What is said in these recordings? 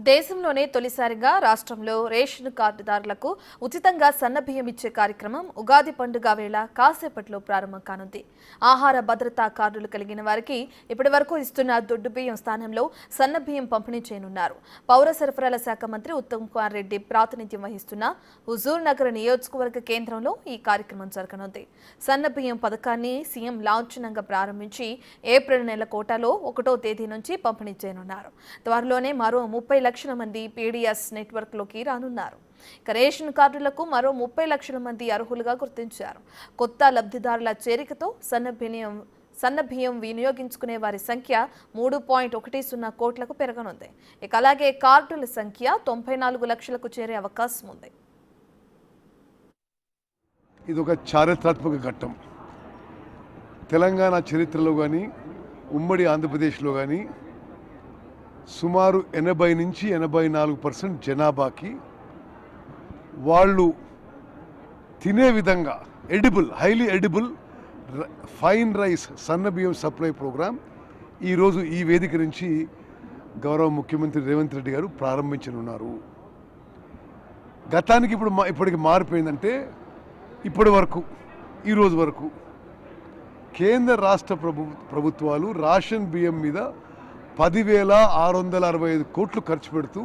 దేశంలోనే తొలిసారిగా రాష్ట్రంలో రేషన్ కార్డుదారులకు ఉచితంగా సన్నబియ్యం ఇచ్చే కార్యక్రమం ఉగాది పండుగ వేళ కాసేపట్లో ప్రారంభం కానుంది. ఆహార భద్రతా కార్డులు కలిగిన వారికి ఇప్పటి వరకు ఇస్తున్న దొడ్డు బియ్యం స్థానంలో సన్నబియ్యం పంపిణీ చేయనున్నారు. పౌర సరఫరాల శాఖ మంత్రి ఉత్తమ్ కుమార్ రెడ్డి ప్రాతినిధ్యం వహిస్తున్న హుజూర్ నగర్ నియోజకవర్గ కేంద్రంలో ఈ కార్యక్రమం జరగనుంది. సన్నబియ్యం పథకాన్ని సీఎం లాంఛనంగా ప్రారంభించి ఏప్రిల్ నెల కోటాలో 1వ తేదీ నుంచి పంపిణీ చేయనున్నారు. త్వరలోనే మరో 30 లక్షల మంది పీడీఎస్ నెట్వర్క్లోకి రానున్నారు. రేషన్ కార్డులకు మరో 30 లక్షల మంది అర్హులుగా గుర్తించారు. కొత్త లబ్ధిదారుల చేరికతో సన్నబియ్యం వినియోగించుకునే వారి సంఖ్య 3.10 కోట్లకు పెరగనుంది. అలాగే కార్డుల సంఖ్య 94 లక్షలకు చేరే అవకాశం ఉంది. ఇది ఒక చారిత్రాత్మక ఘట్టం. తెలంగాణ చరిత్రలో కానీ ఉమ్మడి ఆంధ్రప్రదేశ్లో కానీ సుమారు 80 నుంచి 84% జనాభాకి వాళ్ళు తినే విధంగా హైలీ ఎడిబుల్ ఫైన్ రైస్ సన్నబియ్యం సప్లై ప్రోగ్రాం ఈరోజు ఈ వేదిక నుంచి గౌరవ ముఖ్యమంత్రి రేవంత్ రెడ్డి గారు ప్రారంభించనున్నారు. గతానికి ఇప్పటికి మారిపోయిందంటే ఇప్పటి వరకు ఈరోజు వరకు కేంద్ర రాష్ట్ర ప్రభుత్వాలు రేషన్ బియ్యం మీద 10,665 కోట్లు ఖర్చు పెడుతూ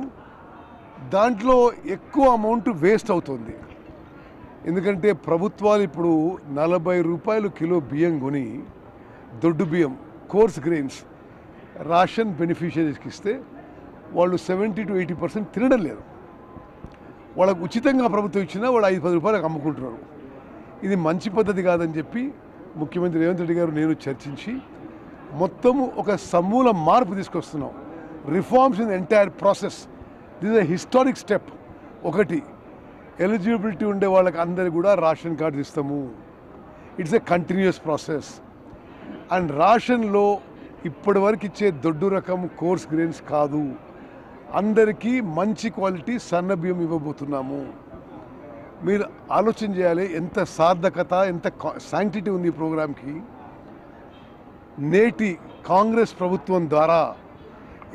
దాంట్లో ఎక్కువ అమౌంట్ వేస్ట్ అవుతుంది. ఎందుకంటే ప్రభుత్వాలు ఇప్పుడు 40 రూపాయలు కిలో బియ్యం కొని దొడ్డు బియ్యం కోర్స్ గ్రెయిన్స్ రేషన్ బెనిఫిషరీస్కి ఇస్తే వాళ్ళు 70 to 80% తినడం లేదు. వాళ్ళకు ఉచితంగా ప్రభుత్వం ఇచ్చినా వాళ్ళు 5-10 రూపాయలకు అమ్ముకుంటున్నారు. ఇది మంచి పద్ధతి కాదని చెప్పి ముఖ్యమంత్రి రేవంత్ రెడ్డి గారు నేను చర్చించి మొత్తము ఒక సమూల మార్పు తీసుకొస్తున్నాం. Reforms in entire process. This a historic step. ఒకటి, ఎలిజిబిలిటీ ఉండే వాళ్ళకి అందరికీ కూడా రేషన్ కార్డు ఇస్తాము. It's a continuous process. And రేషన్లో ఇప్పటి వరకు ఇచ్చే దొడ్డు రకం కోర్స్ గ్రెయిన్స్ కాదు, అందరికీ మంచి క్వాలిటీ సన్న బియ్యం ఇవ్వబోతున్నాము. మీరు ఆలోచన చేయాలి ఎంత సార్థకత, ఎంత శాంక్టిటీ ఉంది ఈ ప్రోగ్రాంకి. నేటి కాంగ్రెస్ ప్రభుత్వం ద్వారా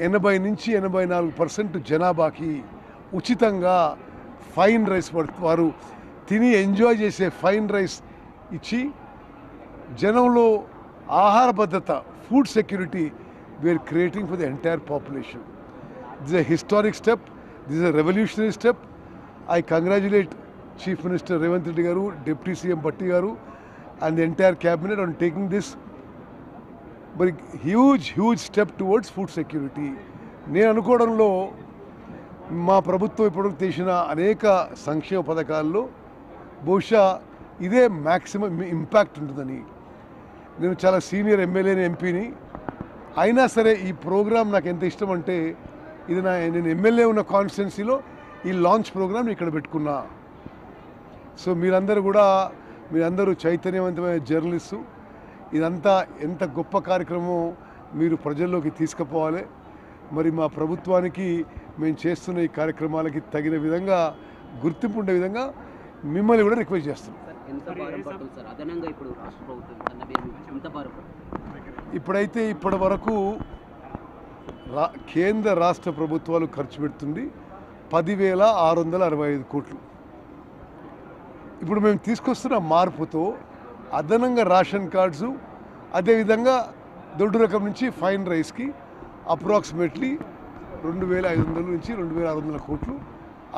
80 నుంచి 84% జనాభాకి ఉచితంగా ఫైన్ రైస్ వారు తిని ఎంజాయ్ చేసే ఫైన్ రైస్ ఇచ్చి జనంలో ఆహార భద్రత, food security we're creating for the entire population. This a historic step. This a revolutionary step. I congratulate Chief Minister Revanth Reddy garu, Deputy CM Bhatti garu and the entire cabinet on taking this very huge step towards food security. నేను అనుకోవడంలో మా ప్రభుత్వం ఇప్పుడు చేసిన అనేక సంక్షేమ పథకాల్లో బహుశా ఇదే మ్యాక్సిమం ఇంపాక్ట్ ఉంటుందని. నేను చాలా సీనియర్ ఎమ్మెల్యేని, ఎంపీని, అయినా సరే ఈ ప్రోగ్రాం నాకు ఎంత ఇష్టం అంటే ఇది నేను ఎమ్మెల్యే ఉన్న కాన్స్టిట్యున్సీలో ఈ లాంచ్ ప్రోగ్రామ్ ఇక్కడ పెట్టుకున్నా. సో మీరందరూ చైతన్యవంతమైన జర్నలిస్టు. ఇదంతా ఎంత గొప్ప కార్యక్రమం మీరు ప్రజల్లోకి తీసుకుపోవాలి. మరి మా ప్రభుత్వానికి మేము చేస్తున్న ఈ కార్యక్రమాలకి తగిన విధంగా గుర్తింపు ఉండే విధంగా మిమ్మల్ని కూడా రిక్వెస్ట్ చేస్తున్నాం. ఇప్పుడైతే ఇప్పటి వరకు కేంద్ర రాష్ట్ర ప్రభుత్వాలు ఖర్చు పెడుతుంది 10,665 కోట్లు. ఇప్పుడు మేము తీసుకొస్తున్న మార్పుతో అదనంగా రేషన్ కార్డ్సు, అదేవిధంగా దొడ్డు రకం నుంచి ఫైన్ రైస్కి అప్రాక్సిమేట్లీ 2,500 నుంచి 2,600 కోట్లు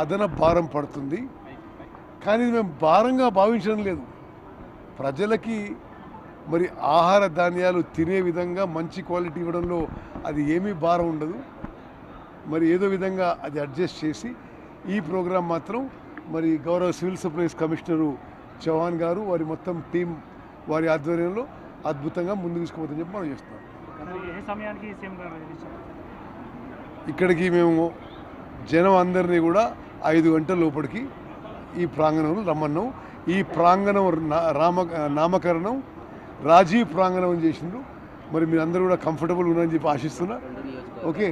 అదన భారం పడుతుంది. కానీ మేము భారంగా భావించడం లేదు. ప్రజలకి మరి ఆహార ధాన్యాలు తినే విధంగా మంచి క్వాలిటీ ఇవ్వడంలో అది ఏమీ భారం ఉండదు. మరి ఏదో విధంగా అది అడ్జస్ట్ చేసి ఈ ప్రోగ్రాం మాత్రం మరి గౌరవ సివిల్ సప్లైస్ కమిషనరు చౌహాన్ గారు వారి మొత్తం టీం వారి ఆధ్వర్యంలో అద్భుతంగా ముందుకు తీసుకుపోతుందని చెప్పి మనం చేస్తున్నాం. ఇక్కడికి మేము జనం అందరినీ కూడా 5 గంటల లోపలికి ఈ ప్రాంగణంలో రమ్మన్నాం. ఈ ప్రాంగణం నామకరణం రాజీవ్ ప్రాంగణం చేసిండ్రు. మరి మీరు అందరూ కూడా కంఫర్టబుల్ ఉన్నారని చెప్పి ఆశిస్తున్నా. ఓకే,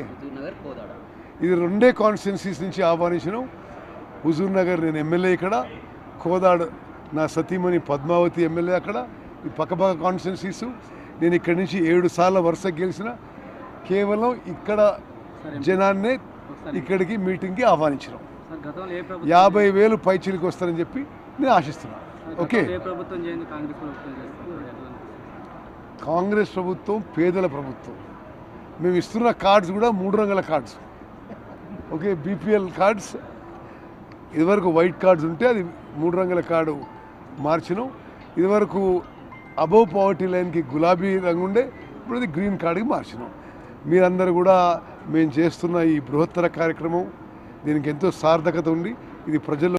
ఇది 2 కాన్స్టిట్యున్సీస్ నుంచి ఆహ్వానించినాం. హుజూర్ నగర్ నేను ఎమ్మెల్యే ఇక్కడ, కోదాడ్ నా సతీమణి పద్మావతి ఎమ్మెల్యే అక్కడ. ఈ పక్కపక్క కాన్స్టిట్యున్సీస్. నేను ఇక్కడి నుంచి 7 సార్లు వరుస గెలిచిన. కేవలం ఇక్కడ జనాన్నే ఇక్కడికి మీటింగ్కి ఆహ్వానించినాం. సార్ గతంలో ఏ ప్రభుత్వం 50,000 పైచీలకు వస్తారని చెప్పి నేను ఆశిస్తున్నాను. ఓకే, ఏ ప్రభుత్వం చేయండి కాంగ్రెస్ ప్రభుత్వం చేస్తూ కాంగ్రెస్ ప్రభుత్వం పేదల ప్రభుత్వం. మేము ఇస్తున్న కార్డ్స్ కూడా 3 రంగుల కార్డ్స్. Okay, BPL cards. ఇదివరకు వైట్ కార్డ్స్ ఉంటే అది 3 రంగుల కార్డు మార్చినాం. ఇదివరకు అబవ్ పవర్టీ లైన్కి గులాబీ రంగు ఉండే, ఇప్పుడు అది గ్రీన్ కార్డుకి మార్చినాం. మీరందరూ కూడా మేము చేస్తున్న ఈ బృహత్తర కార్యక్రమం దీనికి ఎంతో సార్థకత ఉంది. ఇది ప్రజల్లో